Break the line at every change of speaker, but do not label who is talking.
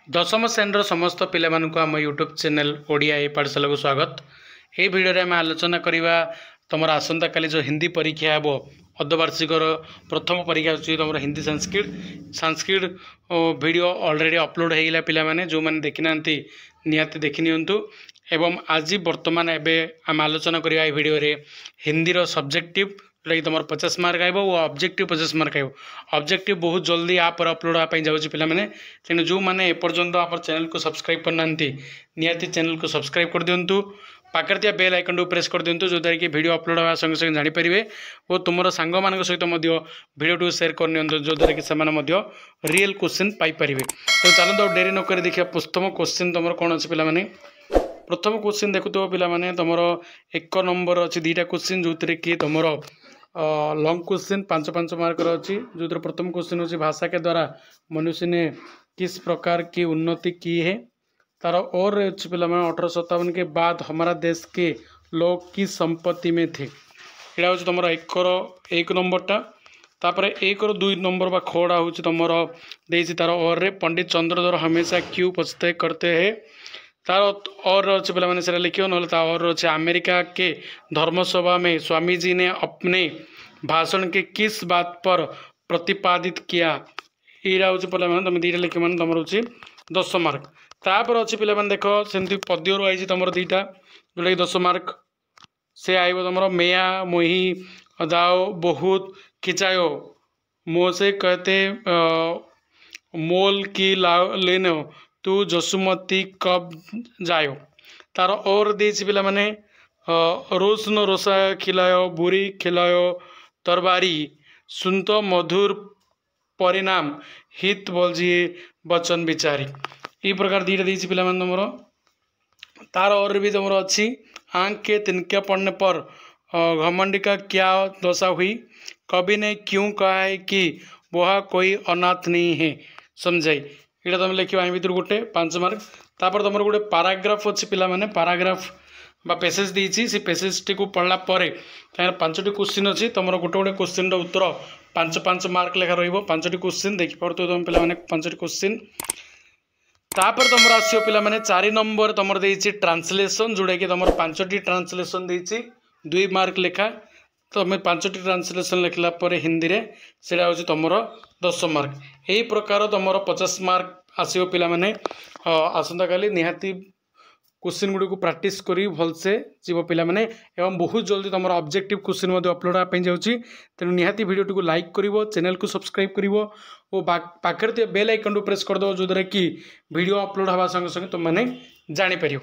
दशम श्रेणी समस्त पिला आम यूट्यूब चैनल ओडिया ए पाठशाला को स्वागत। ये भिडियो आम आलोचना करवा तुम आसंता काली जो हिंदी परीक्षा हे अर्धवार्षिक प्रथम परीक्षा अच्छी तुम Hindi Sanskrit video already upload होगा पिला जो मैंने देखी ना निहाती देखी नियंतु। एवं आज बर्तमान एवं आम आलोचना करवा भिडियो हिंदी सब्जेक्टिव जोटा कि तुम 50 मार्क आए और ऑब्जेक्टिव 50 मार्क आए। ऑब्जेक्टिव बहुत जल्दी आप अपलोड होगा जाऊँगी पे तेणु जो मैंने एपर्तंत आप चैनल को सब्सक्राइब करना निहाती चैनल को सब्सक्राइब कर दिंतु। पाखर दिया बेल आइकन को प्रेस कर दिंतु जो द्वारा कि वीडियो अपलोड होगा संगे संगे जानीपारे और तुम सांग मान सहित वीडियो को शेयर कर नि जो द्वारा कि रियल क्वेश्चन पाइपर। तो चलते डेरी नक देखिए प्रथम क्वेश्चन तुम कौन अच्छे पे प्रथम क्वेश्चन देखुव पे तुम 1 नंबर अच्छी 2टा क्वेश्चन जो कि तुम लॉन्ग क्वेश्चन 5-5 मार्क अच्छी जो प्रथम क्वेश्चन होची भाषा के द्वारा मनुष्य ने किस प्रकार की उन्नति की है। तार और अच्छी पे 1857 के बाद हमारा देश के लोग किस संपत्ति में थे। यहाँ हूँ तुम 1 नंबरटा। तापर 1 और 2 नंबर बा खोड़ा हूँ तुम तार और पंडित चंद्रधर हमेशा क्यों पछताए करते हैं। तार और अच्छे पे से लिखियो ना और अच्छे अमेरिका के धर्मसभा में स्वामी जी ने अपने भाषण के किस बात पर प्रतिपादित किया। यहाँ हूँ पे तुम 2टा लिख मैंने तुम हूँ 10 मार्क। तापर अच्छे पे देख सेमती पद्य आई तुम 2टा जोटा कि 10 मार्क से आईब तुम मेया मोही दाओ बहुत खिंचायो मो से कहते मोल की लेनो तू जसुमती कब जायो। तार और देसी पिला माने रोज न रोसा खिलायो बुरी खिलायो तरबारी सुनत मधुर परिणाम हित बोलजिए वचन विचारी। ये प्रकार 2टा देसी पिला माने तुमरो। तार और भी तुम अच्छी आँख के तिनके पड़ने पर घमंडी का क्या दशा हुई। कवि ने क्यों कहा है कि वह कोई अनाथ नहीं है समझाई। ये तुम लिख भर गोटे 5 मार्क। तापर तुम गोटे पाराग्राफ अच्छी पिला माने पाराग्राफ बा पैसेज देती से पैसेज टी को पढ़ला 5टी क्वेश्चन अच्छी तुम गोटे गोटे क्वेश्चन उत्तर 5-5 मार्क लेखा रो 5टी क्वेश्चन देखिपुर तुम पे 5टी क्वेश्चन। तापर तुम आसो पे 4 नंबर तुम देती ट्रांसलेसन जोटा कि तुम 5टी ट्रांसलेसन देती 2 मार्क लेखा। तुम 5टी ट्रांसलेसन लिखला हिंदी रे सेटा हूँ तुम 10 मार्क। यही प्रकार तुम 50 मार्क आसो पे आसंता काली निहाती क्वेश्चन गुड़ी को प्रैक्टिस करी भलसे जीव पे एवं बहुत जल्दी तुम ऑब्जेक्टिव क्वेश्चन अपलोड होगा जाऊँगी। तेणु निहाती वीडियो को लाइक करिवो चैनल को सब्सक्राइब करिवो और पाखर बेल आइकन को प्रेस कर दो जो द्वारा कि वीडियो अपलोड होगा संगे संगे तुम मैंने जानी पारियो।